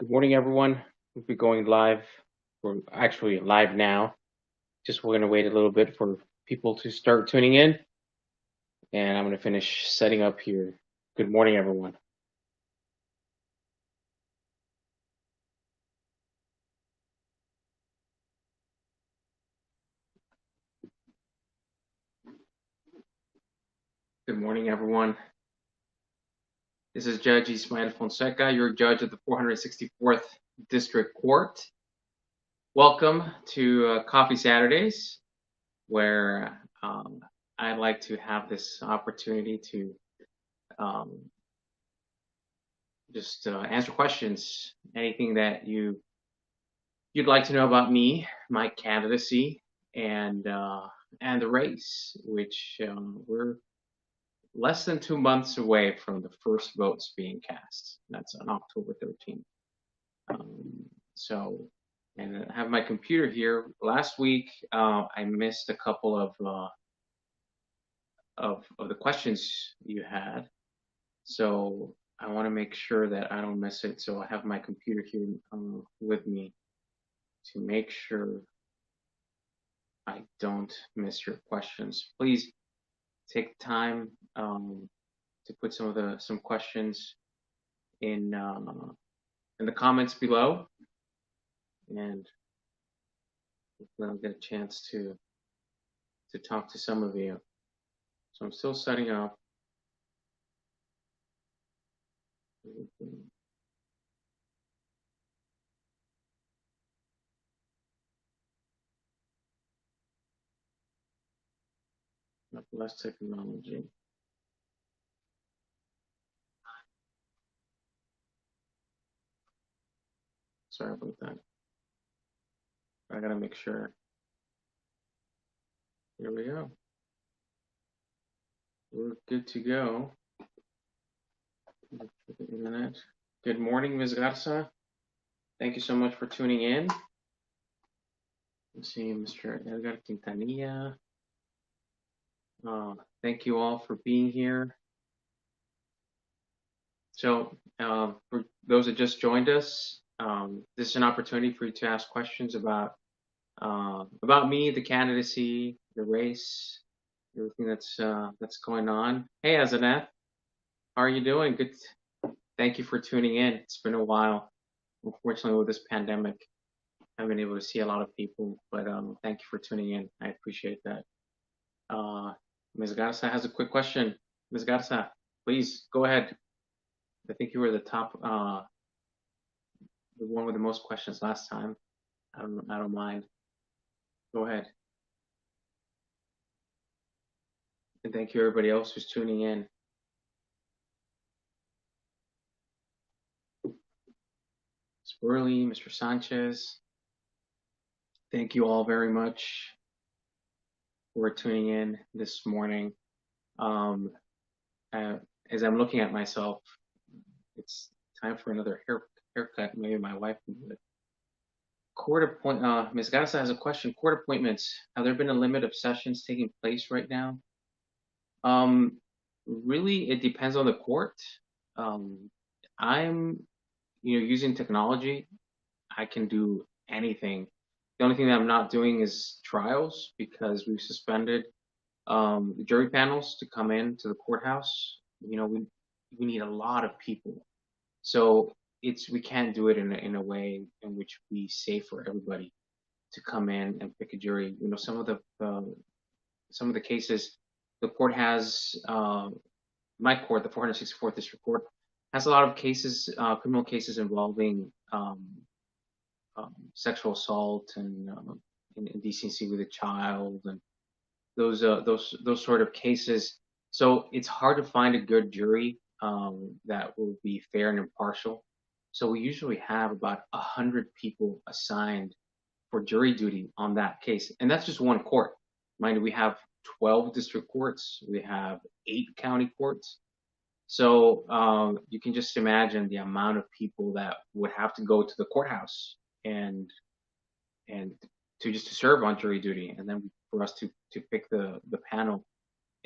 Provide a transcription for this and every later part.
Good morning, everyone. We'll be going live. We're actually live now. Just we're going to wait a little bit for people to start tuning in, and I'm going to finish setting up here. Good morning, everyone. Good morning, everyone. This is Judge Fonseca, your judge of the 464th District Court. Welcome to Coffee Saturdays, where I'd like to have this opportunity to just answer questions, anything that you'd like to know about me, my candidacy, and the race, which we're less than 2 months away from the first votes being cast. That's on October 13th. And I have my computer here. Last week, I missed a couple of the questions you had, so I want to make sure that I don't miss it. So I have my computer here with me to make sure I don't miss your questions. Please take time to put some questions in the comments below, and I'll get a chance to talk to some of you. So I'm still setting up. Less technology. Sorry about that. I gotta make sure. Here we go. We're good to go. Internet. Good morning, Ms. Garza. Thank you so much for tuning in. Let's see, Mr. Edgar Quintanilla. Thank you all for being here. So for those that just joined us, this is an opportunity for you to ask questions about me, the candidacy, the race, everything that's going on. Hey, Azaneth, how are you doing? Good. Thank you for tuning in. It's been a while. Unfortunately, with this pandemic, I haven't been able to see a lot of people, but thank you for tuning in. I appreciate that. Ms. Garza has a quick question. Ms. Garza, please go ahead. I think you were the top, the one with the most questions last time. I don't mind. Go ahead. And thank you everybody else who's tuning in. Spurley, Mr. Sanchez, thank you all very much for tuning in this morning. As I'm looking at myself, it's time for another haircut. Maybe my wife can do it. Court appointment. Ms. Garza has a question. Court appointments. Have there been a limit of sessions taking place right now? Really, it depends on the court. I'm, using technology. I can do anything. The only thing that I'm not doing is trials, because we've suspended the jury panels to come in to the courthouse. We need a lot of people, so we can't do it in a way in which we safe for everybody to come in and pick a jury. Some of the cases the court has, my court, the 464th District Court, has a lot of cases, criminal cases involving sexual assault and indecency with a child, and those sort of cases. So it's hard to find a good jury that will be fair and impartial. So we usually have about 100 people assigned for jury duty on that case, and that's just one court. Mind you, we have 12 district courts, we have 8 county courts. So you can just imagine the amount of people that would have to go to the courthouse and to serve on jury duty, and then for us to pick the panel.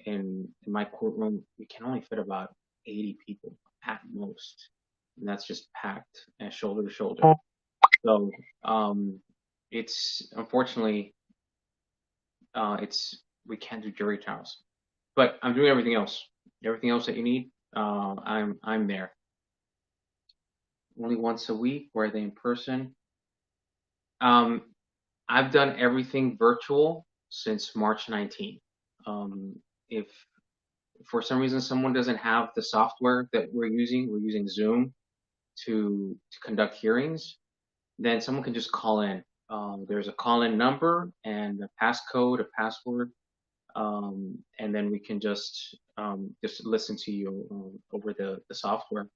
In my courtroom, we can only fit about 80 people at most. and that's just packed and shoulder to shoulder. So it's unfortunately it's we can't do jury trials, but I'm doing everything else. Everything else that you need, I'm there. Only once a week, where are they in person? Um, I've done everything virtual since March 19th. If for some reason someone doesn't have the software that we're using Zoom to conduct hearings, then someone can just call in. There's a call-in number and a passcode, a password, and then we can just listen to you over the software.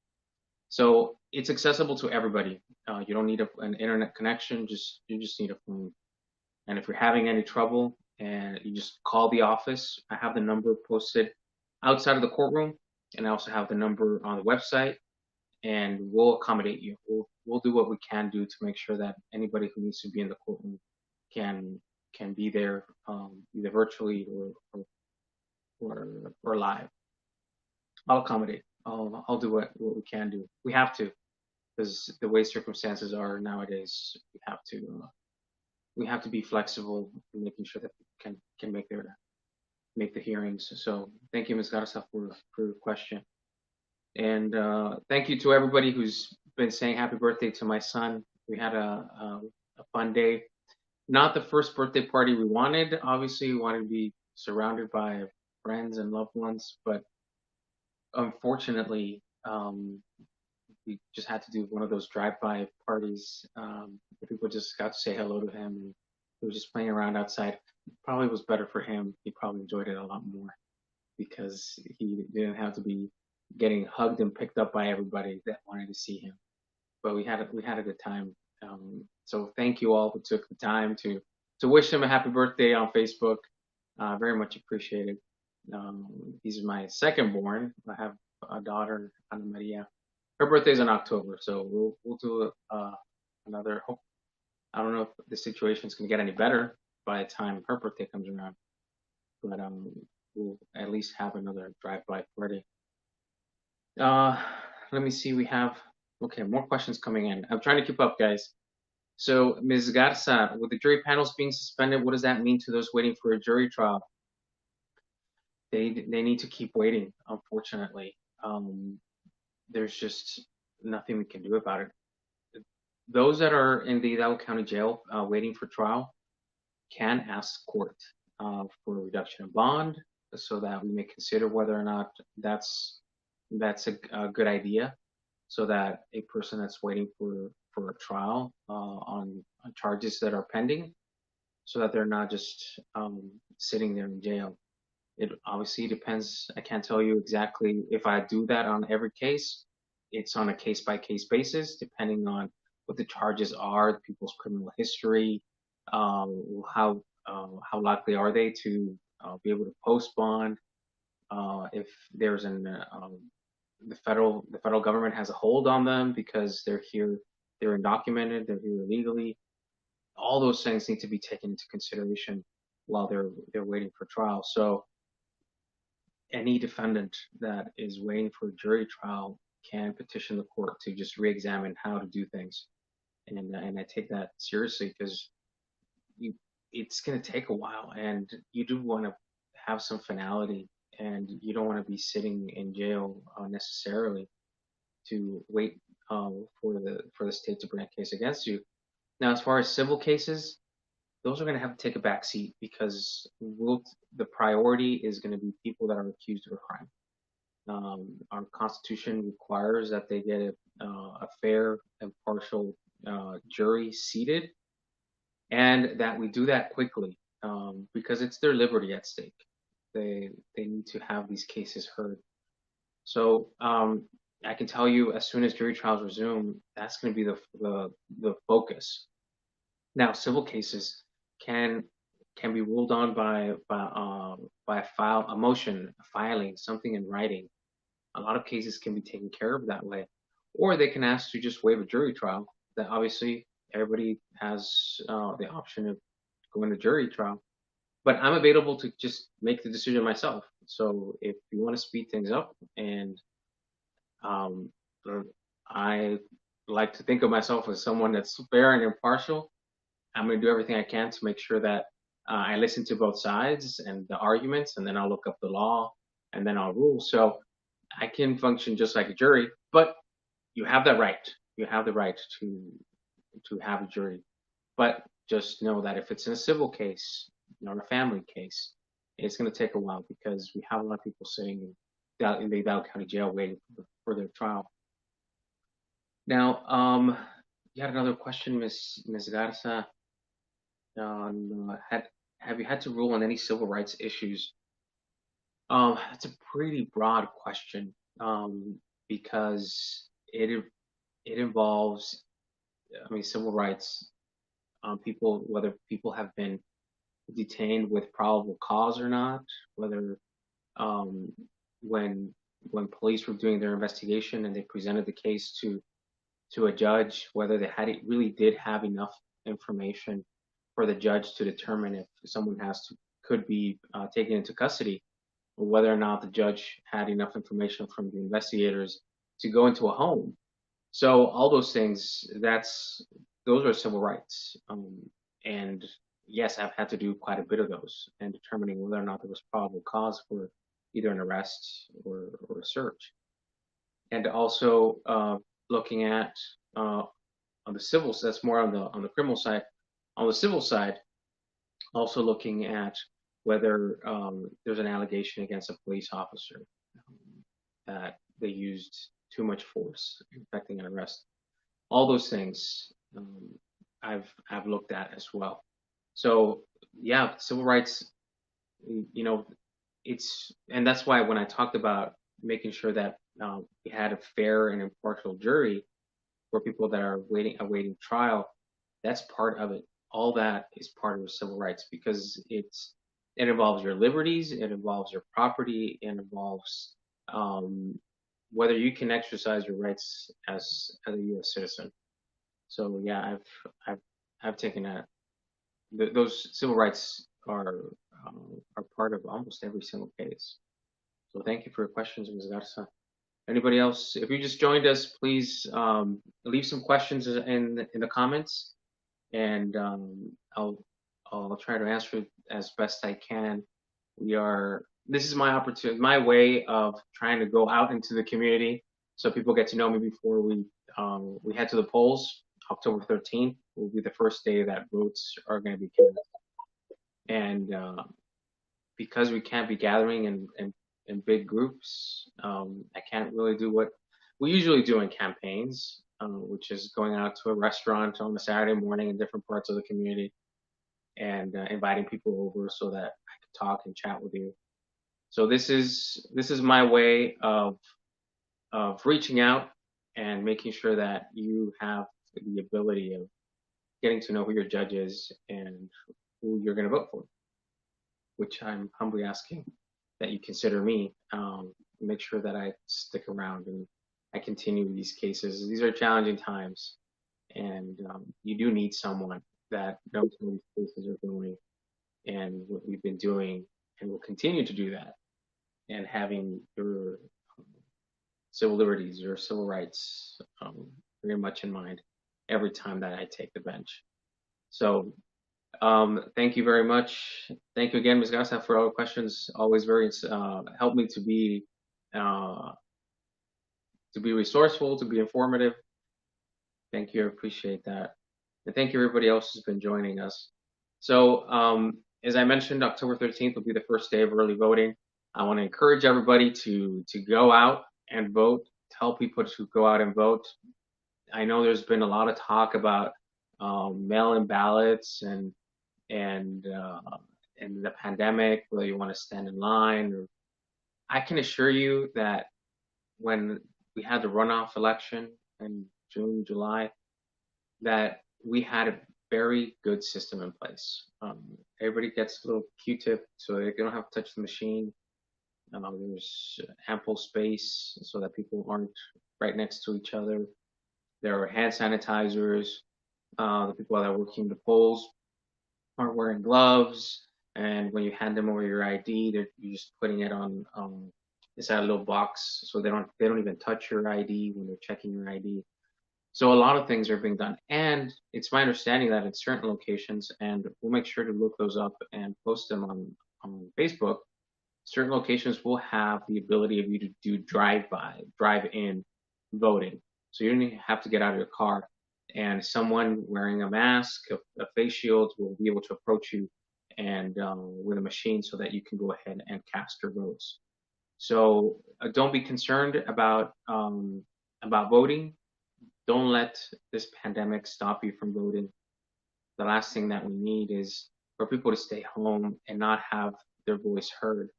So it's accessible to everybody. You don't need an internet connection. You just need a phone. And if you're having any trouble, and you just call the office, I have the number posted outside of the courtroom, and I also have the number on the website, and we'll accommodate you. We'll do what we can do to make sure that anybody who needs to be in the courtroom can be there, either virtually or live. I'll accommodate. I'll do what we can do. We have to, because the way circumstances are nowadays, we have to be flexible in making sure that people can make the hearings. So thank you, Ms. Garza, for your question. And thank you to everybody who's been saying happy birthday to my son. We had a fun day. Not the first birthday party we wanted. Obviously, we wanted to be surrounded by friends and loved ones, but unfortunately, we just had to do one of those drive-by parties. People just got to say hello to him, and he was just playing around outside. Probably was better for him. He probably enjoyed it a lot more because he didn't have to be getting hugged and picked up by everybody that wanted to see him. But we had a good time. So thank you all who took the time to wish him a happy birthday on Facebook. Very much appreciated. He's my second born. I have a daughter, Ana Maria. Her birthday's in October, so we'll do another. I don't know if the situation's gonna get any better by the time her birthday comes around, but we'll at least have another drive-by party. Let me see. We have more questions coming in. I'm trying to keep up, guys. So, Ms. Garza, with the jury panels being suspended, what does that mean to those waiting for a jury trial? They need to keep waiting, unfortunately. There's just nothing we can do about it. Those that are in the Hidalgo County Jail waiting for trial can ask court for a reduction of bond so that we may consider whether or not that's a good idea, so that a person that's waiting for a trial on charges that are pending, so that they're not just sitting there in jail. It obviously depends. I can't tell you exactly if I do that on every case. It's on a case by case basis, depending on what the charges are, people's criminal history, how likely are they to be able to post bond, if there's the federal government has a hold on them because they're here, they're undocumented, they're here illegally. All those things need to be taken into consideration while they're waiting for trial. So any defendant that is waiting for a jury trial can petition the court to just re-examine how to do things, and I take that seriously because it's going to take a while, and you do want to have some finality, and you don't want to be sitting in jail necessarily to wait for the state to bring a case against you. Now, as far as civil cases, those are going to have to take a back seat because the priority is going to be people that are accused of a crime. Our Constitution requires that they get a fair and partial jury seated, and that we do that quickly because it's their liberty at stake. They need to have these cases heard. So I can tell you, as soon as jury trials resume, that's going to be the focus. Now, civil cases can be ruled on by a motion, filing something in writing. A lot of cases can be taken care of that way, or they can ask to just waive a jury trial. That obviously everybody has the option of going to jury trial, but I'm available to just make the decision myself. So if you want to speed things up and I like to think of myself as someone that's fair and impartial. I'm going to do everything I can to make sure that I listen to both sides and the arguments, and then I'll look up the law, and then I'll rule. So I can function just like a jury, but you have that right. You have the right to have a jury, but just know that if it's in a civil case or a family case, it's going to take a while because we have a lot of people sitting in the Dallas County Jail waiting for their trial. Now, you had another question, Miss Garza. Have you had to rule on any civil rights issues? That's a pretty broad question, because it involves, I mean, civil rights. People, whether people have been detained with probable cause or not, whether um, when when police were doing their investigation and they presented the case to a judge, whether they really did have enough information for the judge to determine if someone could be taken into custody, or whether or not the judge had enough information from the investigators to go into a home. So all those things, those are civil rights. And yes, I've had to do quite a bit of those and determining whether or not there was probable cause for either an arrest or a search. And also looking at on the civil, so that's more on the criminal side. On the civil side, also looking at whether there's an allegation against a police officer that they used too much force affecting an arrest. All those things I've looked at as well. So yeah, civil rights, you know, and that's why when I talked about making sure that we had a fair and impartial jury for people that are awaiting trial, that's part of it. All that is part of civil rights because it involves your liberties, it involves your property, it involves whether you can exercise your rights as a U.S. citizen. So yeah, I've taken that. Those civil rights are part of almost every single case. So thank you for your questions, Ms. Garza. Anybody else? If you just joined us, please leave some questions in the comments, and I'll try to answer as best I can. This is my opportunity, my way of trying to go out into the community so people get to know me before we head to the polls. October 13th will be the first day that votes are going to be counted. And because we can't be gathering in big groups, I can't really do what we usually do in campaigns, which is going out to a restaurant on a Saturday morning in different parts of the community and inviting people over so that I can talk and chat with you. So this is my way of reaching out and making sure that you have the ability of getting to know who your judge is and who you're going to vote for, which I'm humbly asking that you consider me. Make sure that I stick around and I continue these cases. These are challenging times, and you do need someone that knows how these cases are going and what we've been doing, and will continue to do that, and having your civil liberties, your civil rights very much in mind every time that I take the bench. So thank you very much. Thank you again, Ms. Garza, for all the questions. Always very helped me to be resourceful, to be informative. Thank you. I appreciate that. And thank you everybody else who's been joining us. So as I mentioned, October 13th will be the first day of early voting. I want to encourage everybody to go out and vote. Tell people to go out and vote. I know there's been a lot of talk about mail-in ballots and the pandemic, whether you want to stand in line. Or I can assure you that when we had the runoff election in June, July, that we had a very good system in place. Everybody gets a little Q-tip so they don't have to touch the machine. There's ample space so that people aren't right next to each other. There are hand sanitizers. The people that are working the polls are wearing gloves. And when you hand them over your ID, you're just putting it on inside a little box, so they don't even touch your ID when they're checking your ID. So a lot of things are being done, and it's my understanding that in certain locations, and we'll make sure to look those up and post them on Facebook. Certain locations will have the ability of you to do drive-in voting. So you don't even have to get out of your car, and someone wearing a mask, a face shield, will be able to approach you and with a machine so that you can go ahead and cast your votes. So don't be concerned about voting. Don't let this pandemic stop you from voting. The last thing that we need is for people to stay home and not have their voice heard.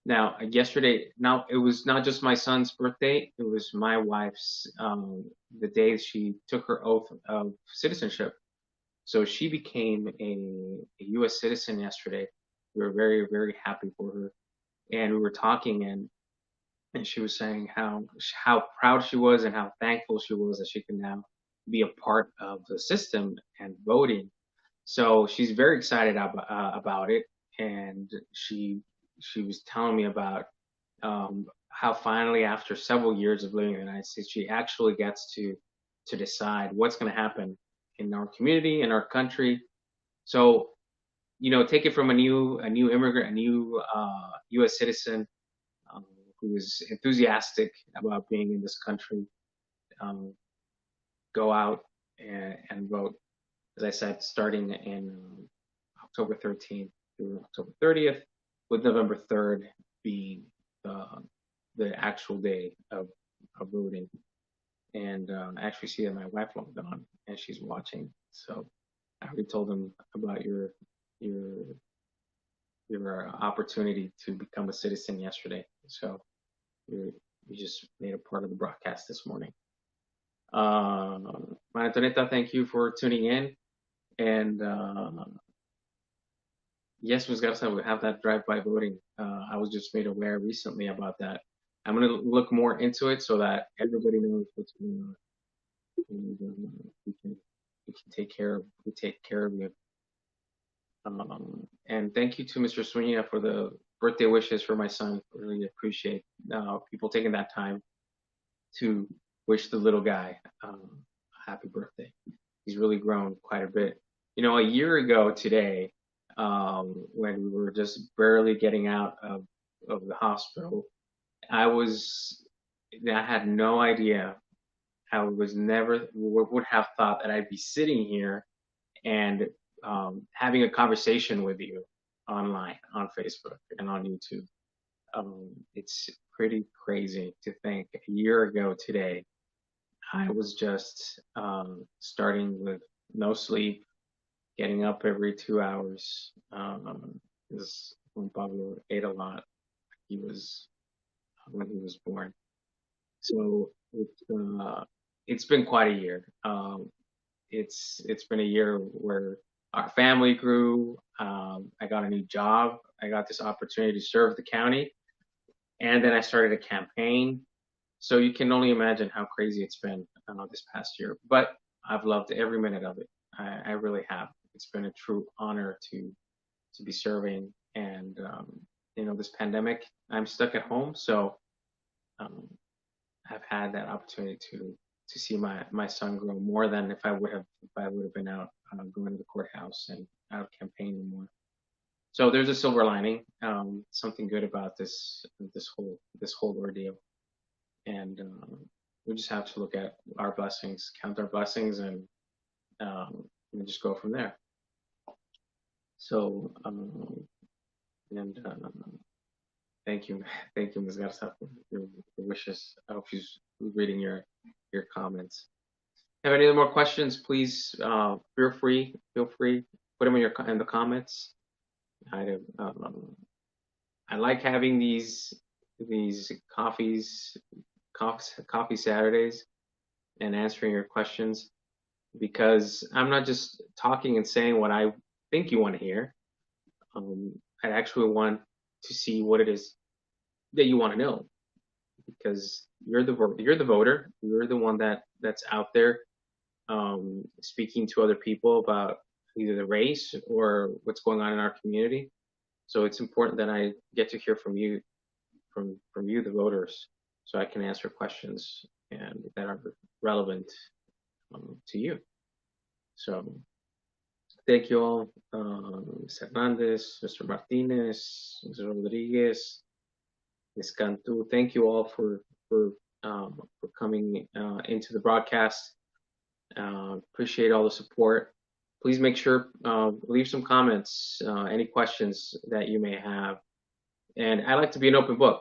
Now, yesterday, now it was not just my son's birthday, it was my wife's, the day she took her oath of citizenship. So she became a U.S. citizen yesterday. We were very, very happy for her. And we were talking, and she was saying how proud she was and how thankful she was that she can now be a part of the system and voting. So she's very excited about it, and she was telling me about how finally, after several years of living in the United States, she actually gets to decide what's going to happen in our community, in our country. So, take it from a new immigrant, a new U.S. citizen um, who is enthusiastic about being in this country. Um, go out and vote. As I said, starting in October 13th through October 30th, with November 3rd being the actual day of voting. And I actually see that my wife logged on and she's watching. So I already told them about your your opportunity to become a citizen yesterday. So you just made a part of the broadcast this morning. Antoneta, thank you for tuning in. And yes, Ms. Garza, we have that drive-by voting. I was just made aware recently about that. I'm going to look more into it so that everybody knows what's going on. And we can take care of you. And thank you to Mr. Sweeney for the birthday wishes for my son. Really appreciate people taking that time to wish the little guy a happy birthday. He's really grown quite a bit. A year ago today, when we were just barely getting out of the hospital, I had no idea. I would have thought that I'd be sitting here and having a conversation with you online, on Facebook and on YouTube. It's pretty crazy to think a year ago today, I was just starting with no sleep, getting up every 2 hours. Because Juan Pablo ate a lot. He was when he was born. So it's been quite a year. It's been a year where our family grew. I got a new job. I got this opportunity to serve the county, and then I started a campaign. So you can only imagine how crazy it's been this past year. But I've loved every minute of it. I really have. It's been a true honor to be serving. And this pandemic, I'm stuck at home, so I've had that opportunity to see my son grow more than if I would have been out going to the courthouse and out campaigning more. So there's a silver lining, something good about this whole ordeal, and we just have to look at our blessings, count our blessings, and just go from there. So thank you, Ms. Garza, for your wishes. I hope she's reading your comments. Have any other more questions? Please feel free. Put them in the comments. I like having these coffee Saturdays and answering your questions, because I'm not just talking and saying what I think you want to hear. I actually want to see what it is that you want to know, because you're the voter. You're the one that's out there speaking to other people about either the race or what's going on in our community. So it's important that I get to hear from you from you, the voters, so I can answer questions and that are relevant to you. So thank you all, Ms. Hernandez, Mr. Martinez, Mr. Rodriguez, Ms. Cantu. Thank you all for coming into the broadcast. Appreciate all the support. Please make sure leave some comments, any questions that you may have. And I like to be an open book.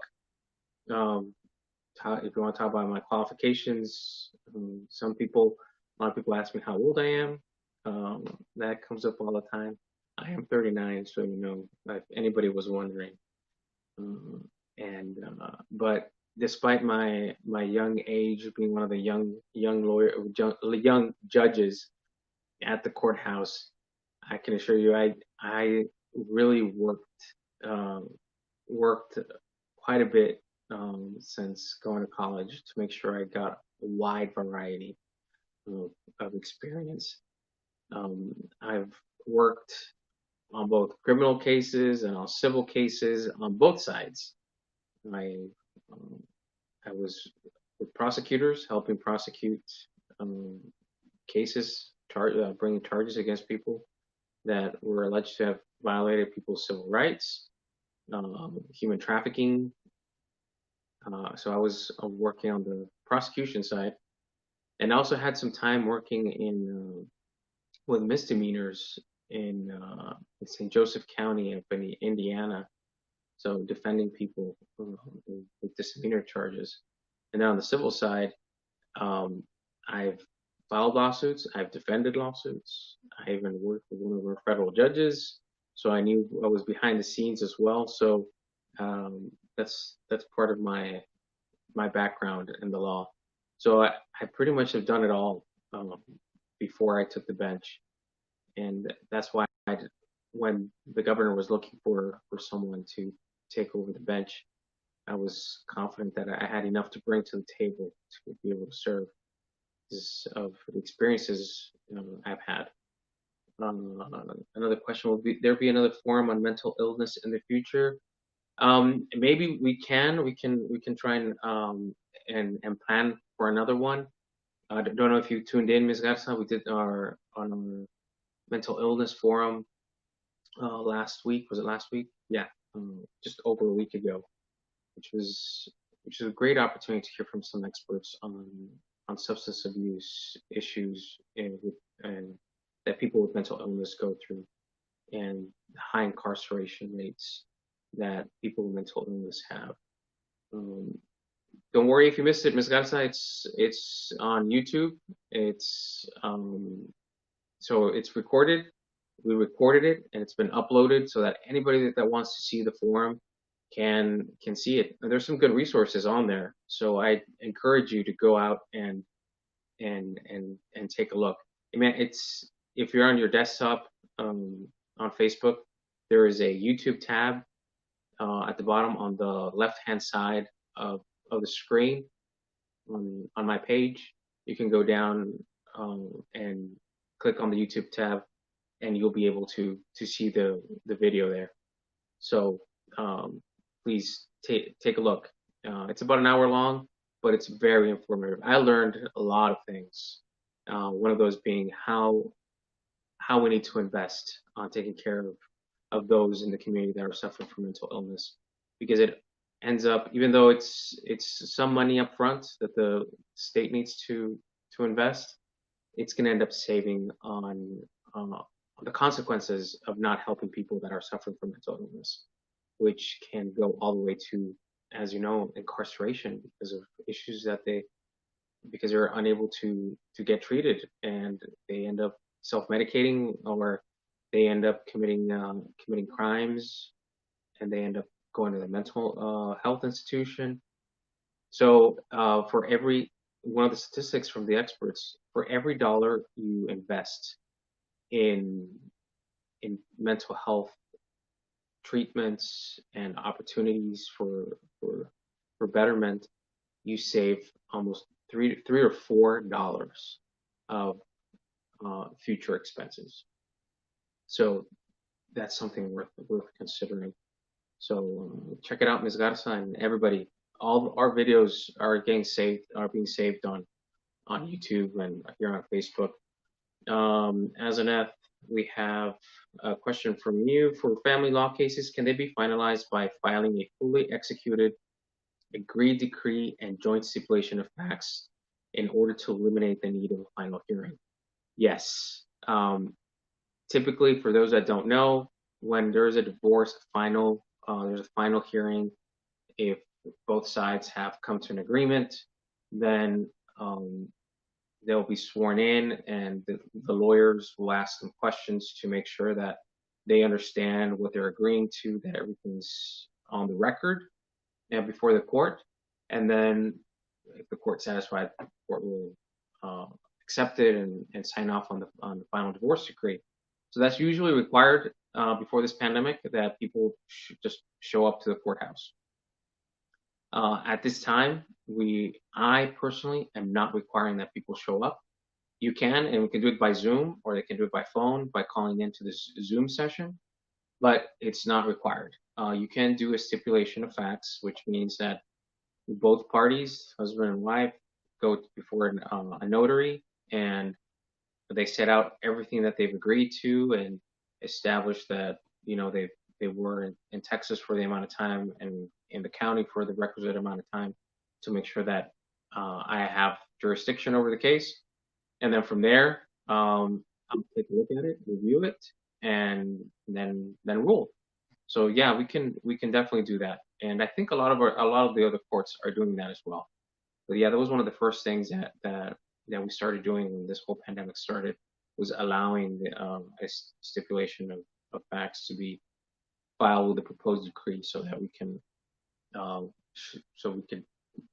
If you want to talk about my qualifications, a lot of people ask me how old I am. That comes up all the time. I am 39, so if anybody was wondering. But despite my young age, being one of the young judges at the courthouse, I can assure you, I really worked quite a bit since going to college to make sure I got a wide variety of experience. I've worked on both criminal cases and on civil cases on both sides. I was with prosecutors, helping prosecute cases, bringing charges against people that were alleged to have violated people's civil rights, human trafficking. So I was working on the prosecution side, and I also had some time working with misdemeanors in St. Joseph County up in Indiana. So defending people with misdemeanor charges. And then on the civil side, I've filed lawsuits, I've defended lawsuits, I even worked with one of our federal judges, so I knew I was behind the scenes as well. So that's part of my background in the law. So I pretty much have done it all before I took the bench, and that's why when the governor was looking for someone to take over the bench, I was confident that I had enough to bring to the table to be able to serve because of the experiences I've had. Another question will be: there be another forum on mental illness in the future? Maybe we can try and plan for another one. I don't know if you tuned in, Ms. Garza. We did our mental illness forum last week. Was it last week? Yeah, just over a week ago, which was a great opportunity to hear from some experts on substance abuse issues and that people with mental illness go through, and high incarceration rates that people with mental illness have. Don't worry if you missed it, Ms. Garza. It's on YouTube. So it's recorded. We recorded it, and it's been uploaded so that anybody that wants to see the forum can see it. And there's some good resources on there. So I encourage you to go out and take a look. I mean, if you're on your desktop on Facebook, there is a YouTube tab at the bottom on the left-hand side of the screen on my page. You can go down and click on the YouTube tab, and you'll be able to see the video there. So please take a look. It's about an hour long, but it's very informative. I learned a lot of things. One of those being how we need to invest on taking care of those in the community that are suffering from mental illness, because it ends up, even though it's some money up front that the state needs to invest, it's going to end up saving on the consequences of not helping people that are suffering from mental illness, which can go all the way to, as you know, incarceration because of issues because they're unable to get treated, and they end up self-medicating, or they end up committing crimes, and they end up going to the mental health institution. So for one of the statistics from the experts, for every dollar you invest in mental health treatments and opportunities for betterment, you save almost $3 or $4 of future expenses. So that's something worth considering. So check it out, Ms. Garza, and everybody. All our videos are being saved on YouTube and here on Facebook. As an F, we have a question from you. For family law cases, can they be finalized by filing a fully executed agreed decree and joint stipulation of facts in order to eliminate the need of a final hearing? Yes. Typically, for those that don't know, when there's a divorce, there's a final hearing. If both sides have come to an agreement, then they'll be sworn in, and the lawyers will ask them questions to make sure that they understand what they're agreeing to, that everything's on the record and before the court. And then, if the court's satisfied, the court will accept it and sign off on the final divorce decree. So that's usually required before this pandemic, that people just show up to the courthouse. At this time, I personally am not requiring that people show up. You can, and we can do it by Zoom, or they can do it by phone by calling into this Zoom session, but it's not required. You can do a stipulation of facts, which means that both parties, husband and wife, go before a notary, and they set out everything that they've agreed to and establish that they were in Texas for the amount of time and in the county for the requisite amount of time to make sure that I have jurisdiction over the case. And then from there, I'll take a look at it, review it, and then rule. So yeah, we can definitely do that. And I think a lot of the other courts are doing that as well. But yeah, that was one of the first things that we started doing when this whole pandemic started, was allowing a stipulation of facts to be filed with the proposed decree, so that we can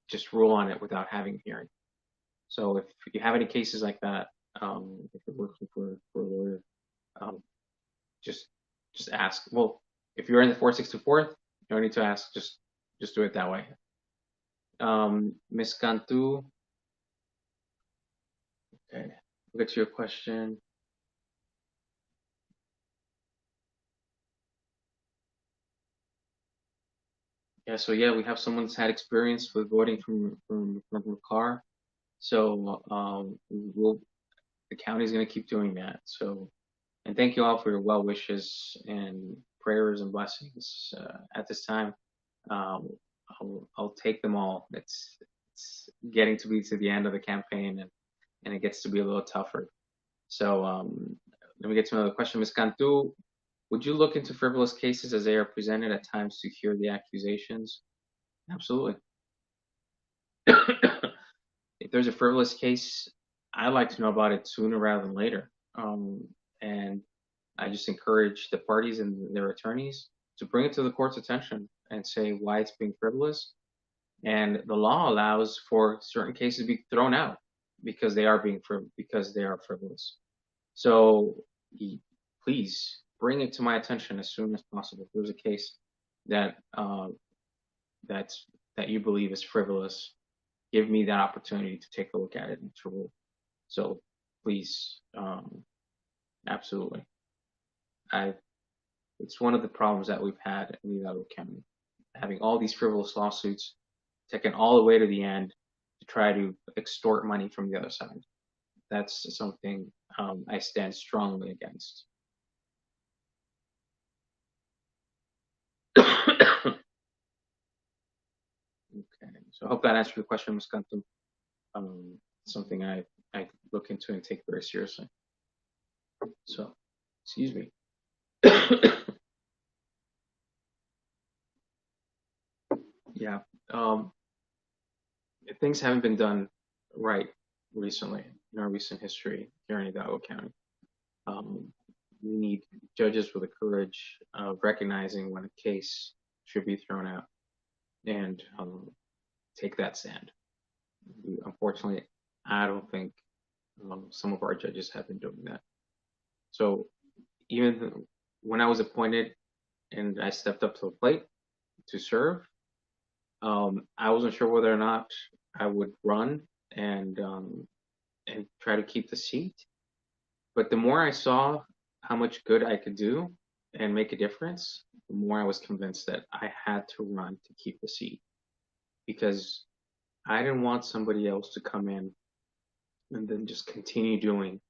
just rule on it without having a hearing. So if you have any cases like that, if you're working for a lawyer, just ask. Well, if you're in the 464th, you don't need to ask. Just do it that way. Ms. Cantu, okay, we'll get to your question. Yeah, so yeah, we have someone that's had experience with voting from her car. So the county's going to keep doing that. So, and thank you all for your well wishes and prayers and blessings at this time. I'll take them all. It's getting to be to the end of the campaign, and it gets to be a little tougher. So let me get to another question. Ms. Cantu, would you look into frivolous cases as they are presented at times to hear the accusations? Absolutely. If there's a frivolous case, I'd like to know about it sooner rather than later. And I just encourage the parties and their attorneys to bring it to the court's attention and say why it's being frivolous. And the law allows for certain cases to be thrown out because they are frivolous. So please bring it to my attention as soon as possible. If there's a case that you believe is frivolous, give me that opportunity to take a look at it and to rule. So please, absolutely. It's one of the problems that we've had in Hidalgo County, having all these frivolous lawsuits taken all the way to the end to try to extort money from the other side. That's something I stand strongly against. Okay, so I hope that answered the question, Ms. Cantu. Something I look into and take very seriously. So, excuse me. Yeah, things haven't been done right recently in our recent history here in Hidalgo County. We need judges with the courage of recognizing when a case should be thrown out and take that stand. Unfortunately, I don't think some of our judges have been doing that. So even when I was appointed and I stepped up to the plate to serve, I wasn't sure whether or not I would run and try to keep the seat. But the more I saw how much good I could do and make a difference, the more I was convinced that I had to run to keep the seat, because I didn't want somebody else to come in and then just continue doing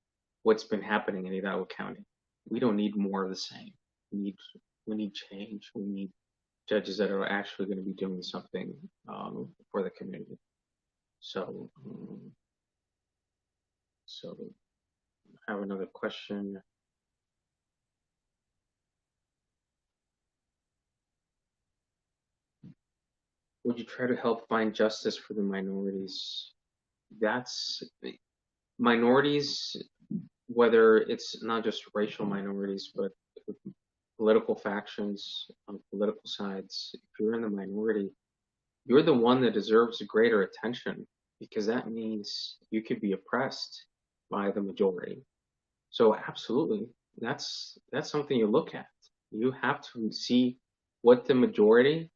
what's been happening in Hidalgo County. We don't need more of the same. We need we need change. We need judges that are actually going to be doing something for the community. So, so I have another question. Would you try to help find justice for the minorities? That's minorities, whether it's not just racial minorities, but political factions on political sides. If you're in the minority, you're the one that deserves greater attention, because that means you could be oppressed by the majority. So absolutely, that's something you look at. You have to see what the majority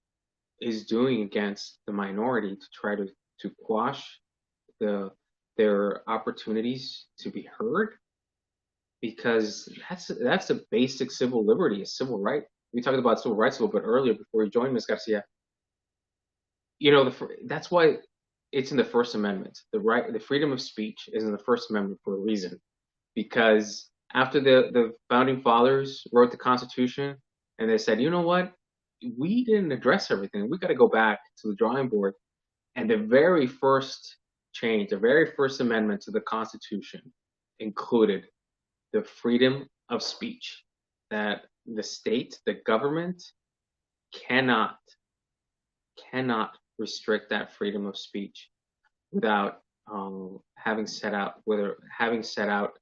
is doing against the minority to try to quash the their opportunities to be heard, because that's a basic civil liberty, a civil right. We talked about civil rights a little bit earlier before you joined, Ms. Garcia. You know, that's why it's in the First Amendment. The freedom of speech is in the First Amendment for a reason, because after the founding fathers wrote the Constitution and they said, you know what, we didn't address everything. We got to go back to the drawing board. And the very first change, the very first amendment to the Constitution included the freedom of speech, that the state, the government cannot cannot restrict that freedom of speech without having set out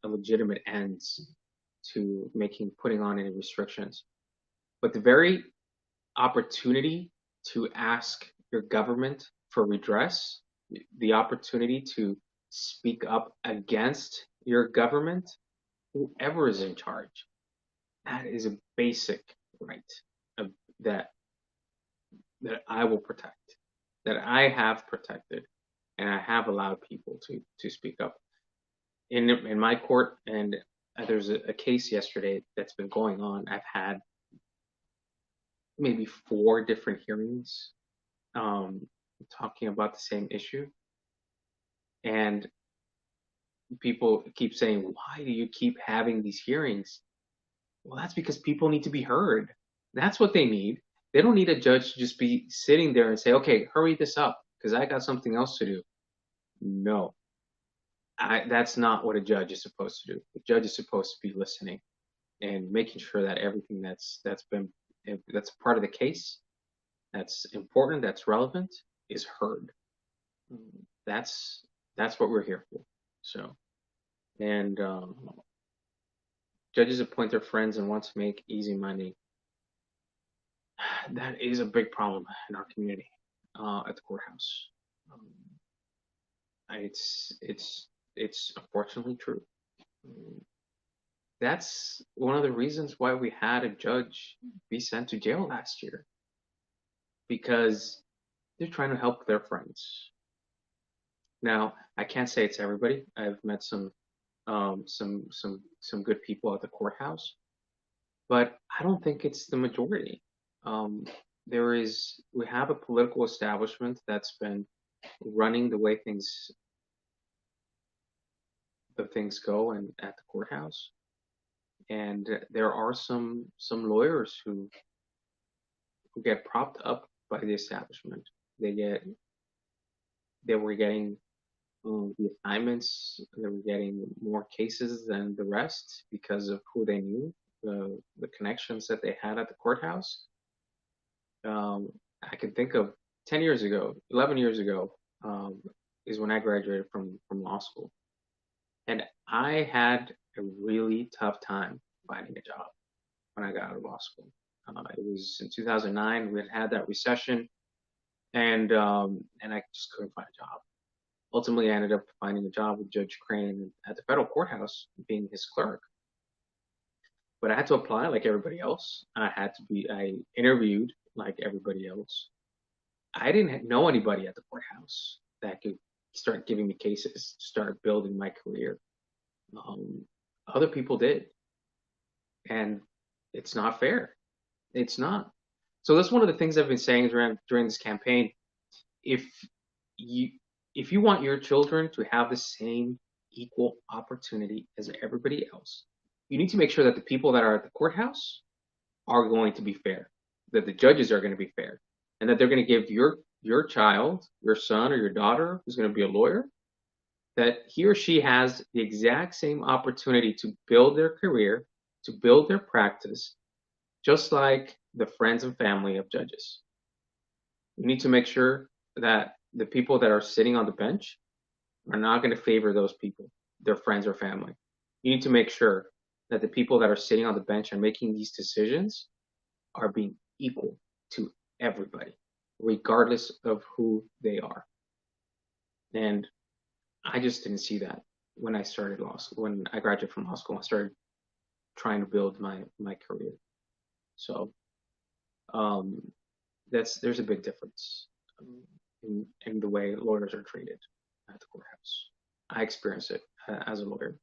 a legitimate ends to putting on any restrictions. But the very opportunity to ask your government for redress, the opportunity to speak up against your government, whoever is in charge, that is a basic right that that I will protect, that I have protected, and I have allowed people to speak up in my court. And there's a case yesterday that's been going on. I've had maybe 4 different hearings talking about the same issue, and people keep saying, why do you keep having these hearings? Well, that's because people need to be heard. That's what they need. They don't need a judge to just be sitting there and say, okay, hurry this up because I got something else to do. No, that's not what a judge is supposed to do. The judge is supposed to be listening and making sure that everything that's part of the case, that's important, that's relevant, is heard. That's what we're here for. So, and judges appoint their friends and want to make easy money. That is a big problem in our community at the courthouse. It's unfortunately true. That's one of the reasons why we had a judge be sent to jail last year, because they're trying to help their friends. Now, I can't say it's everybody. I've met some good people at the courthouse, but I don't think it's the majority. We have a political establishment that's been running the way things go and at the courthouse, and there are some lawyers who get propped up by the establishment. They were getting the assignments. They were getting more cases than the rest because of who they knew, the connections that they had at the courthouse. I can think of 10 years ago, 11 years ago, is when I graduated from law school. And I had a really tough time finding a job when I got out of law school. It was in 2009. We had that recession, and I just couldn't find a job. Ultimately, I ended up finding a job with Judge Crane at the federal courthouse, being his clerk. But I had to apply like everybody else. I interviewed like everybody else. I didn't know anybody at the courthouse that could start giving me cases, start building my career. Other people did. And It's not fair. It's not. So that's one of the things I've been saying during this campaign. If you if you want your children to have the same equal opportunity as everybody else, you need to make sure that the people that are at the courthouse are going to be fair, that the judges are going to be fair, and that they're going to give your child, your son or your daughter who's going to be a lawyer, that he or she has the exact same opportunity to build their career, to build their practice, just like the friends and family of judges. You need to make sure that the people that are sitting on the bench are not going to favor those people, their friends or family. You need to make sure that the people that are sitting on the bench and making these decisions are being equal to everybody, regardless of who they are. And I just didn't see that when I started law school. When I graduated from law school, I started trying to build my career. So um, there's a big difference in the way lawyers are treated at the courthouse. I experienced it as a lawyer,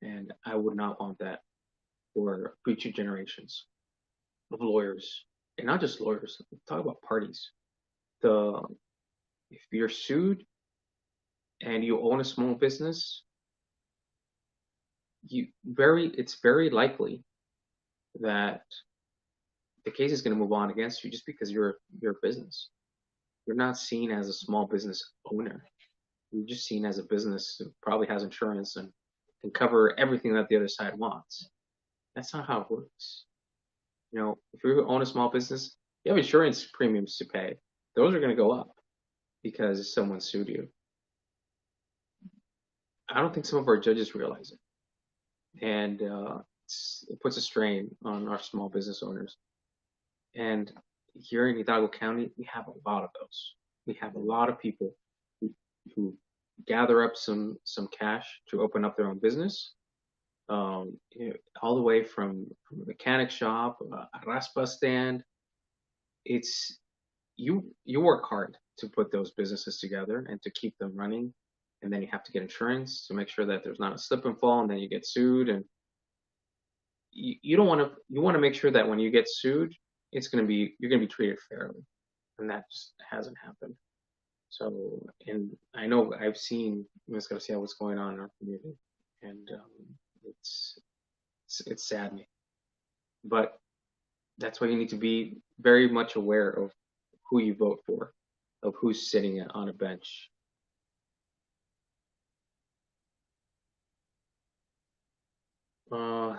and I would not want that for future generations of lawyers, and not just lawyers. Talk about parties. The If you're sued and you own a small business, it's very likely that the case is going to move on against you just because you're a business. You're not seen as a small business owner. You're just seen as a business that probably has insurance and can cover everything that the other side wants. That's not how it works. If you own a small business, you have insurance premiums to pay. Those are going to go up because someone sued you. I don't think some of our judges realize it, and it puts a strain on our small business owners. And here in Hidalgo County, we have a lot of those. We have a lot of people who gather up some cash to open up their own business, all the way from a mechanic shop, a raspa stand. It's you work hard to put those businesses together and to keep them running, and then you have to get insurance to make sure that there's not a slip and fall, and then you get sued, and you don't want to. You want to make sure that when you get sued, you're gonna be treated fairly, and that just hasn't happened. So, and I know I've seen Ms. Garcia what's going on in our community, and it's it's saddening. But that's why you need to be very much aware of who you vote for, of who's sitting on a bench. Uh,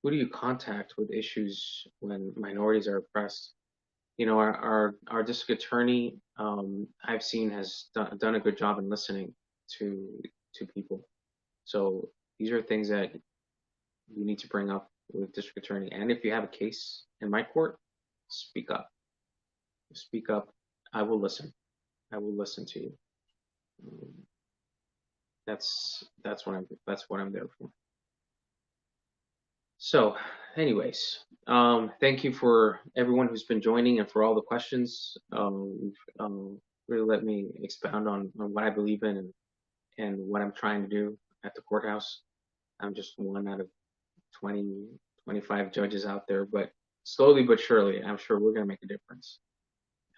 who do you contact with issues when minorities are oppressed? Our district attorney, I've seen has done a good job in listening to people. So these are things that you need to bring up with district attorney. And if you have a case in my court, speak up. Speak up. I will listen. I will listen to you. Um, that's what I'm there for. So, anyways, thank you for everyone who's been joining and for all the questions. Really let me expound on what I believe in and what I'm trying to do at the courthouse. I'm just one out of 20, 25 judges out there, but slowly but surely, I'm sure we're going to make a difference.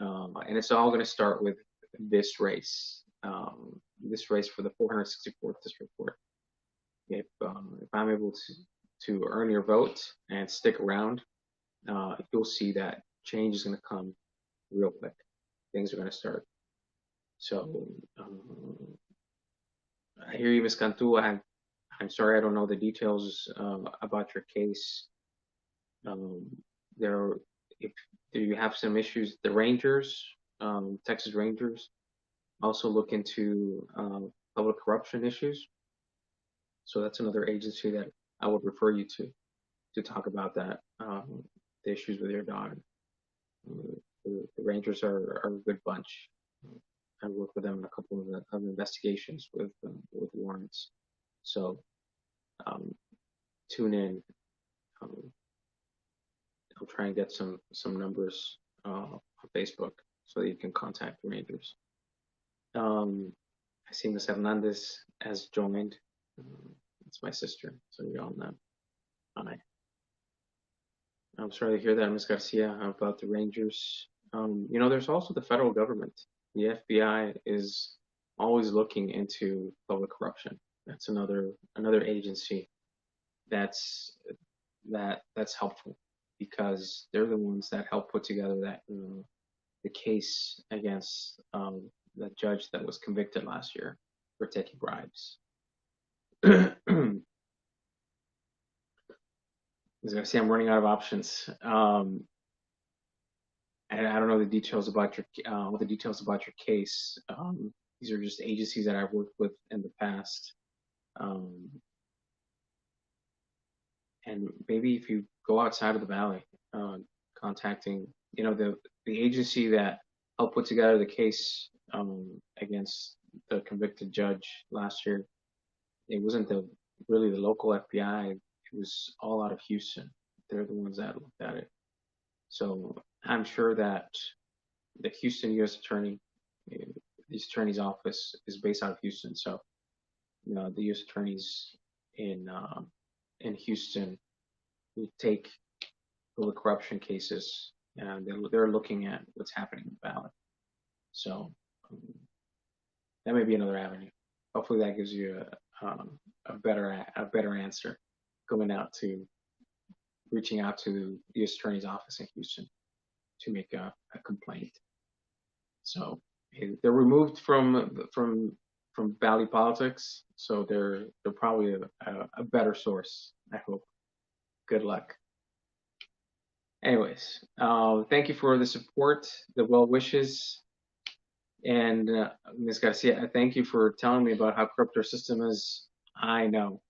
And it's all going to start with this race for the 464th District Court. If I'm able to earn your vote and stick around, you'll see that change is going to come real quick. Things are going to start. So I hear you, Ms. Cantu. I'm sorry I don't know the details about your case. If you have some issues, the Rangers, Texas Rangers, also look into public corruption issues. So that's another agency that I would refer you to talk about that, the issues with your daughter. The Rangers are a good bunch. I worked with them in a couple of investigations with warrants. So tune in. I'll try and get some numbers on Facebook so that you can contact the Rangers. I see Ms. Hernandez has joined. It's my sister, so you all know. Hi. I'm sorry to hear that, Ms. Garcia, about the Rangers. There's also the federal government. The FBI is always looking into public corruption. That's another agency that's that's helpful because they're the ones that help put together that the case against the judge that was convicted last year for taking bribes. As I say, I'm running out of options. And I don't know the details about your all the details about your case. These are just agencies that I've worked with in the past. Um, and maybe if you go outside of the valley, contacting the agency that helped put together the case against the convicted judge last year. It wasn't really the local FBI. It was all out of Houston. They're the ones that looked at it. So I'm sure that the Houston U.S. Attorney, the Attorney's office is based out of Houston. So the U.S. attorneys in Houston who take the corruption cases, and they're looking at what's happening in the valley. So that may be another avenue. Hopefully, that gives you a better answer going out to reaching out to the U.S. Attorney's office in Houston to make a complaint. So they're removed from valley politics, so they're probably a better source. I hope. Good luck. Anyways, thank you for the support, the well wishes, and Ms. Garcia, thank you for telling me about how corrupt our system is. I know.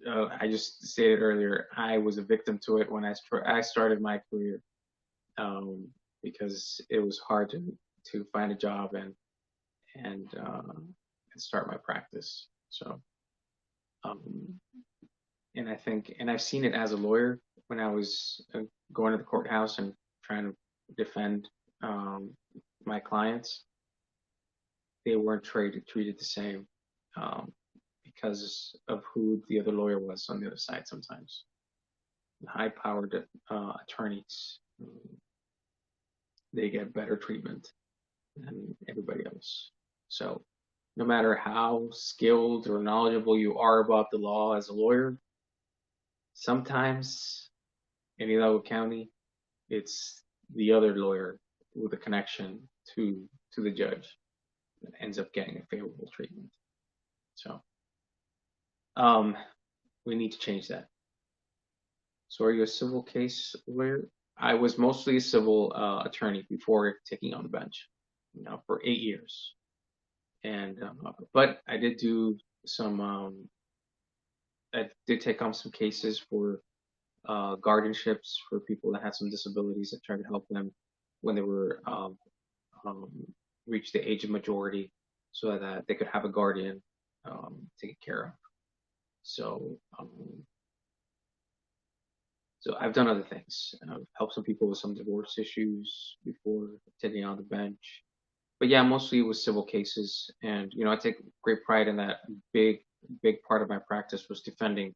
I just stated earlier, I was a victim to it when I started my career, because it was hard to find a job and start my practice. So, and I've seen it as a lawyer when I was going to the courthouse and trying to defend my clients. They weren't treated the same because of who the other lawyer was on the other side. Sometimes the high-powered attorneys, they get better treatment than everybody else. So no matter how skilled or knowledgeable you are about the law as a lawyer, sometimes in Hidalgo County, it's the other lawyer with a connection to the judge that ends up getting a favorable treatment. So we need to change that. So are you a civil case lawyer? I was mostly a civil attorney before taking on the bench, for 8 years. And but I did do some. I did take on some cases for guardianships for people that had some disabilities, and tried to help them when they were reached the age of majority, so that they could have a guardian taken care of. So so I've done other things. I've helped some people with some divorce issues before taking on the bench. But yeah, mostly it was civil cases, and I take great pride in that. Big part of my practice was defending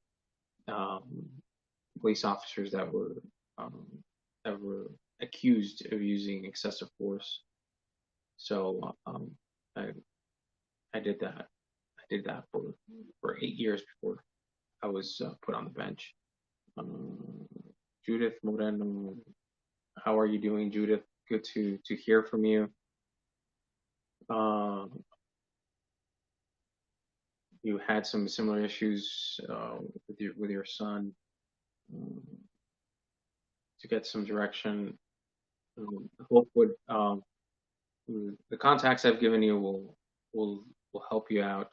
police officers that were accused of using excessive force. So I did that. I did that for 8 years before I was put on the bench. Judith Moreno, how are you doing, Judith? Good to hear from you. You had some similar issues with your son. To get some direction, hope would the contacts I've given you will help you out.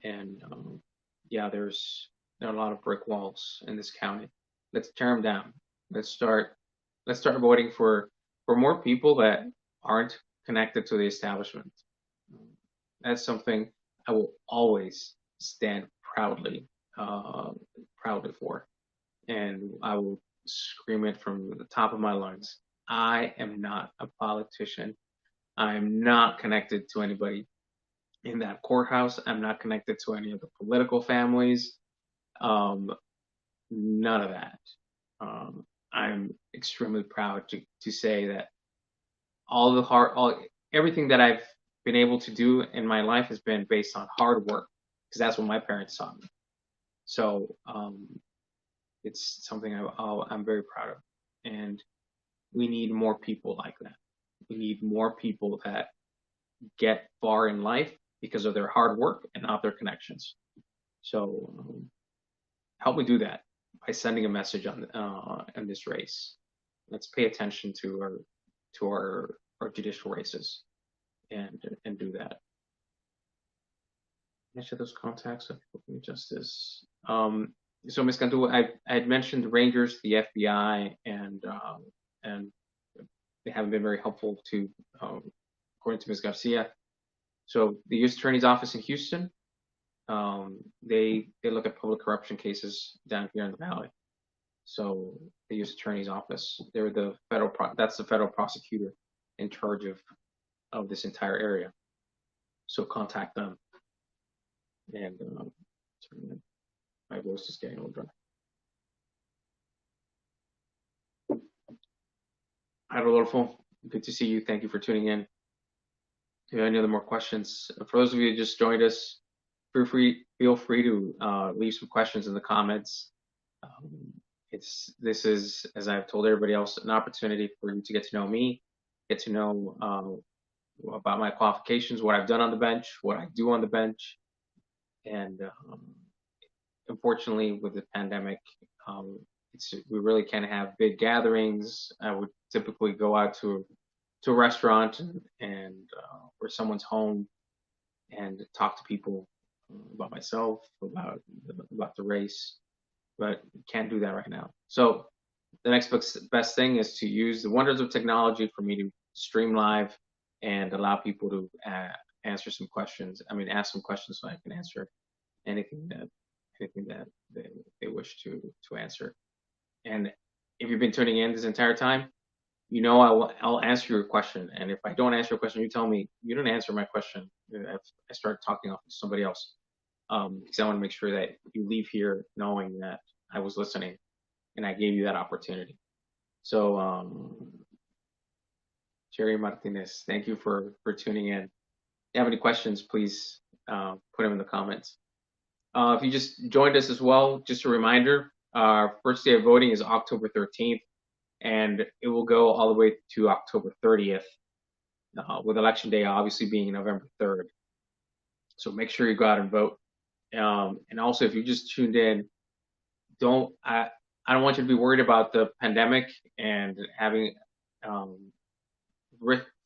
And yeah, there are a lot of brick walls in this county. Let's tear them down. Let's start voting for more people that aren't connected to the establishment. That's something I will always stand proudly for, and I will scream it from the top of my lungs. I am not a politician. I am not connected to anybody in that courthouse. I'm not connected to any of the political families. None of that. I'm extremely proud to say that everything that I've been able to do in my life has been based on hard work, because that's what my parents taught me. So it's something I'm very proud of, and we need more people like that. We need more people that get far in life because of their hard work and not their connections. So help me do that by sending a message on in this race. Let's pay attention to our judicial races and do that. Mention those contacts of justice. So Ms. Cantu, I had mentioned the Rangers, the FBI, and they haven't been very helpful to, according to Ms. Garcia. So the U.S. Attorney's Office in Houston, they look at public corruption cases down here in the Valley. So the U.S. Attorney's Office, they're the that's the federal prosecutor in charge of this entire area. So contact them. And my voice is getting a little dry. Hi, Rodolfo. Good to see you. Thank you for tuning in. If you have any other more questions, for those of you who just joined us, feel free to leave some questions in the comments. This is, as I've told everybody else, an opportunity for you to get to know me, get to know about my qualifications, what I've done on the bench, what I do on the bench, and unfortunately, with the pandemic, we really can't have big gatherings. I would typically go out to a restaurant and or someone's home and talk to people about myself, about the race, but can't do that right now. So the next best thing is to use the wonders of technology for me to stream live and allow people to answer some questions. I mean, ask some questions so I can answer anything that they wish to answer. And if you've been tuning in this entire time, you know I'll answer your question. And if I don't answer your question, you tell me you didn't answer my question. I start talking off to somebody else, because I want to make sure that you leave here knowing that I was listening and I gave you that opportunity. So Jerry Martinez, thank you for tuning in. If you have any questions, please put them in the comments. If you just joined us as well, just a reminder, our first day of voting is October 13th, and it will go all the way to October 30th, with Election Day obviously being November 3rd. So make sure you go out and vote. And also, if you just tuned in, I don't want you to be worried about the pandemic and having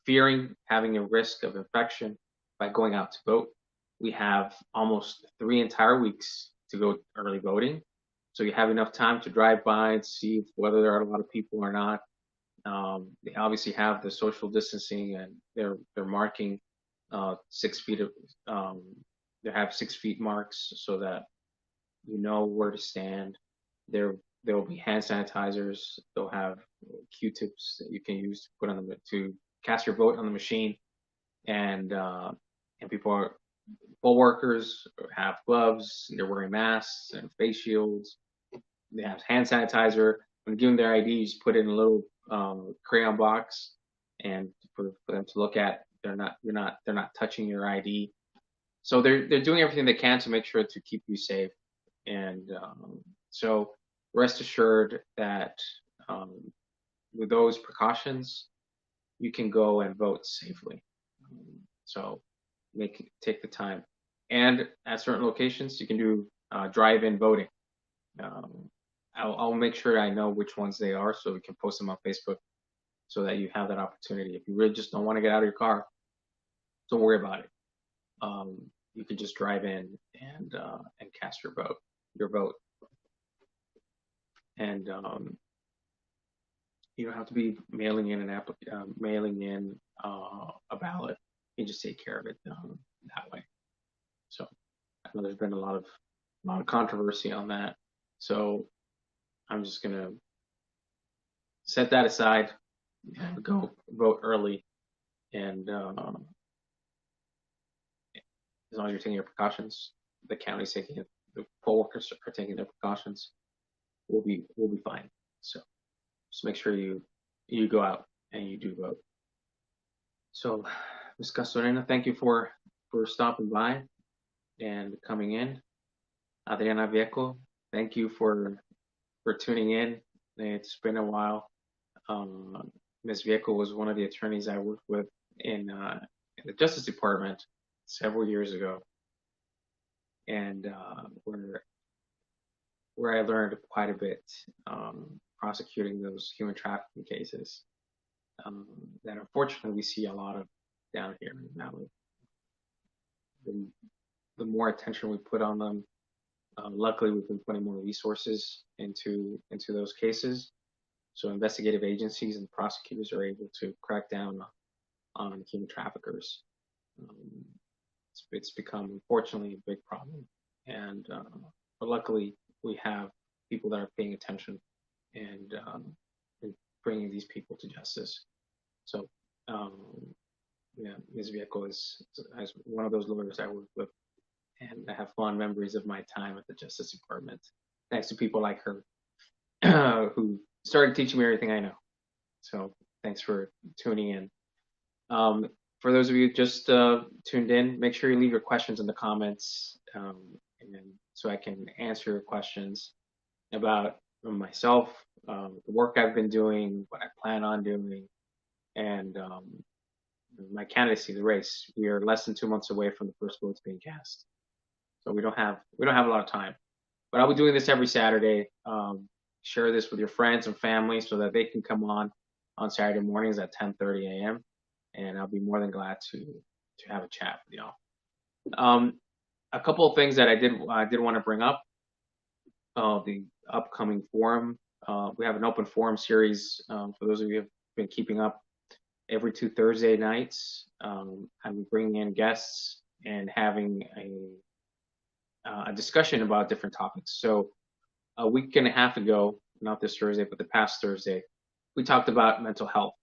fearing having a risk of infection by going out to vote. We have almost 3 entire weeks to go early voting. So you have enough time to drive by and see whether there are a lot of people or not. They obviously have the social distancing, and they're marking 6 feet of, they have 6 feet marks so that you know where to stand. There will be hand sanitizers. They'll have Q-tips that you can use to put on them to cast your vote on the machine. And people poll workers have gloves. They're wearing masks and face shields. They have hand sanitizer. When given their ID, you just put it in a little crayon box, and for them to look at. They're not touching your ID. So they're doing everything they can to make sure to keep you safe. And so rest assured that with those precautions, you can go and vote safely. So take the time. And at certain locations, you can do drive-in voting. I'll make sure I know which ones they are so we can post them on Facebook so that you have that opportunity. If you really just don't want to get out of your car, don't worry about it. You can just drive in and cast your vote. And you don't have to be mailing in a ballot. You can just take care of it that way. So I know there's been a lot of controversy on that. So I'm just gonna set that aside and go vote early. And as long as you're taking your precautions, the county's taking it, the poll workers are taking their precautions, we'll be fine. So just make sure you go out and you do vote. So, Ms. Castorena, thank you for stopping by and coming in. Adriana Vieco, thank you for tuning in. It's been a while. Ms. Vieco was one of the attorneys I worked with in the Justice Department several years ago, and where I learned quite a bit prosecuting those human trafficking cases that unfortunately we see a lot of down here in the Valley. The more attention we put on them, luckily we've been putting more resources into those cases, so investigative agencies and prosecutors are able to crack down on human traffickers. It's become, unfortunately, a big problem, and but luckily we have people that are paying attention and bringing these people to justice. So, yeah, Ms. Vieco is one of those lawyers I work with, and I have fond memories of my time at the Justice Department, thanks to people like her who started teaching me everything I know. So, thanks for tuning in. For those of you just tuned in, make sure you leave your questions in the comments, and so I can answer your questions about myself, the work I've been doing, what I plan on doing, and my candidacy, the race. We are less than 2 months away from the first votes being cast, so we don't have a lot of time. But I'll be doing this every Saturday. Share this with your friends and family so that they can come on Saturday mornings at 10:30 a.m. and I'll be more than glad to have a chat with y'all. A couple of things that I did want to bring up. The upcoming forum. We have an open forum series for those of you who have been keeping up. Every 2 Thursday nights, I'm bringing in guests and having a discussion about different topics. So a week and a half ago, not this Thursday, but the past Thursday, we talked about mental health.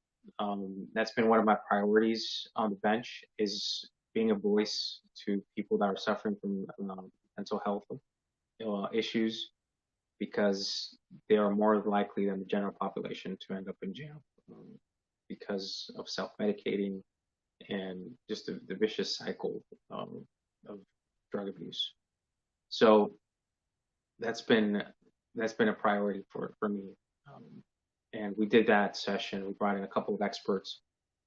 That's been one of my priorities on the bench, is being a voice to people that are suffering from mental health issues, because they are more likely than the general population to end up in jail because of self-medicating and just the vicious cycle of drug abuse. So that's been a priority for me. And we did that session. We brought in a couple of experts.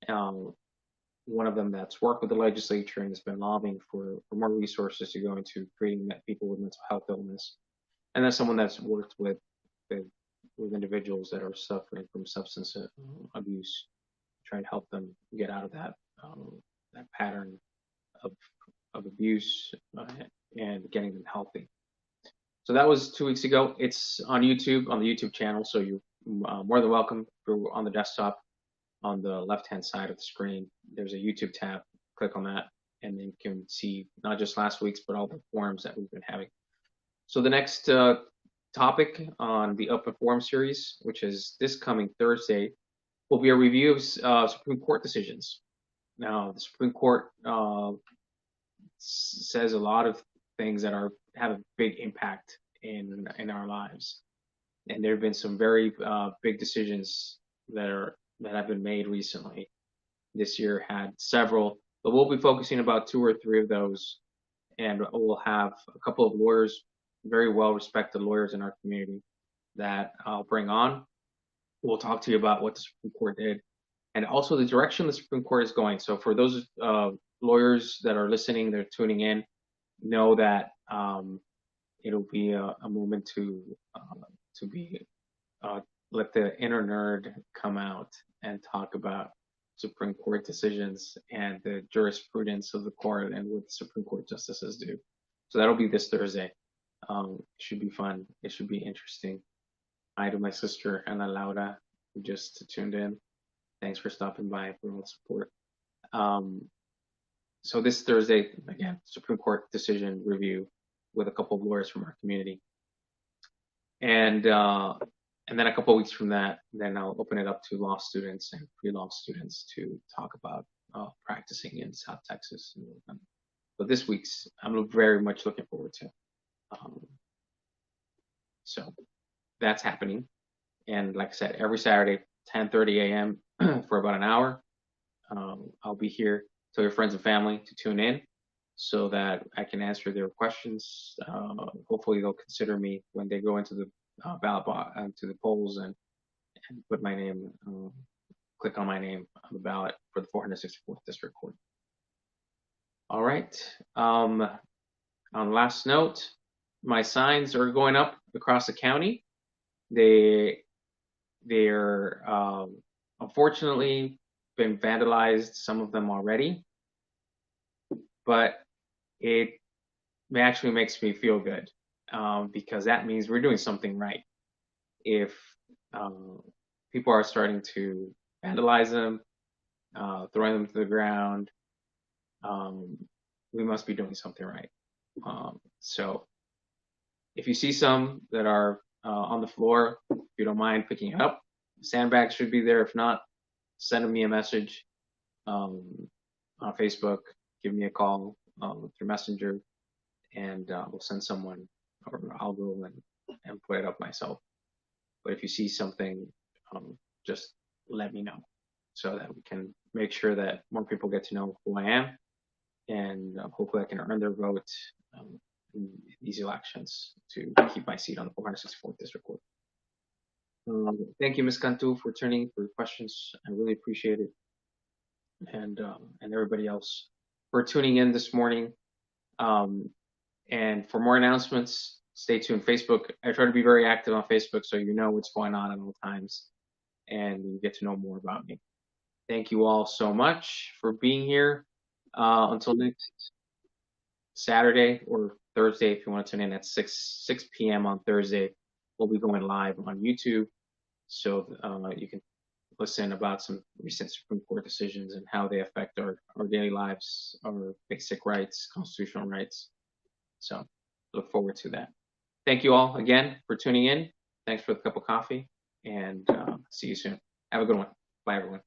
One of them that's worked with the legislature and has been lobbying for more resources to go into treating people with mental health illness. And then someone that's worked with individuals that are suffering from substance abuse, trying to help them get out of that pattern of abuse and getting them healthy. So that was 2 weeks ago. It's on YouTube, on the YouTube channel, so you're more than welcome. If you're on the desktop, on the left-hand side of the screen, there's a YouTube tab. Click on that, and then you can see not just last week's, but all the forums that we've been having. So the next topic on the Open Forum series, which is this coming Thursday, will be a review of Supreme Court decisions. Now, the Supreme Court says a lot of things that have a big impact in our lives, and there have been some very big decisions that have been made recently. This year had several, but we'll be focusing about 2 or 3 of those, and we'll have a couple of lawyers, very well-respected lawyers in our community, that I'll bring on. We'll talk to you about what the Supreme Court did and also the direction the Supreme Court is going. So for those lawyers that are listening, they're tuning in, know that it'll be a moment to let the inner nerd come out and talk about Supreme Court decisions and the jurisprudence of the court and what the Supreme Court justices do. So that'll be this Thursday. It should be fun. It should be interesting. Hi to my sister, Ana Laura, who just tuned in. Thanks for stopping by, for all the support. So this Thursday, again, Supreme Court decision review with a couple of lawyers from our community. And then a couple of weeks from that, then I'll open it up to law students and pre-law students to talk about practicing in South Texas. But this week's, I'm very much looking forward to. So that's happening. And like I said, every Saturday, 10:30 a.m. for about an hour. I'll be here. Tell your friends and family to tune in so that I can answer their questions. Hopefully, they'll consider me when they go into the ballot box, into the polls, and put my name, click on my name on the ballot for the 464th District Court. All right. On last note, my signs are going up across the county. They're unfortunately been vandalized, some of them already, but it actually makes me feel good because that means we're doing something right. If people are starting to vandalize them, throwing them to the ground, we must be doing something right. So if you see some that are on the floor, if you don't mind picking it up, sandbags should be there. If not, send me a message on Facebook, give me a call through Messenger, and we'll send someone, or I'll go and put it up myself. But if you see something, just let me know so that we can make sure that more people get to know who I am, and hopefully I can earn their vote in these elections to keep my seat on the 464th District Court. Thank you, Ms. Cantu, for turning for your questions. I really appreciate it. And everybody else for tuning in this morning. And for more announcements, stay tuned. Facebook, I try to be very active on Facebook so you know what's going on at all times and you get to know more about me. Thank you all so much for being here. Until next Saturday or Thursday, if you want to tune in at 6 p.m. on Thursday, we'll be going live on YouTube. So you can listen about some recent Supreme Court decisions and how they affect our daily lives, our basic rights, constitutional rights. So look forward to that. Thank you all again for tuning in. Thanks for the cup of coffee, and see you soon. Have a good one. Bye, everyone.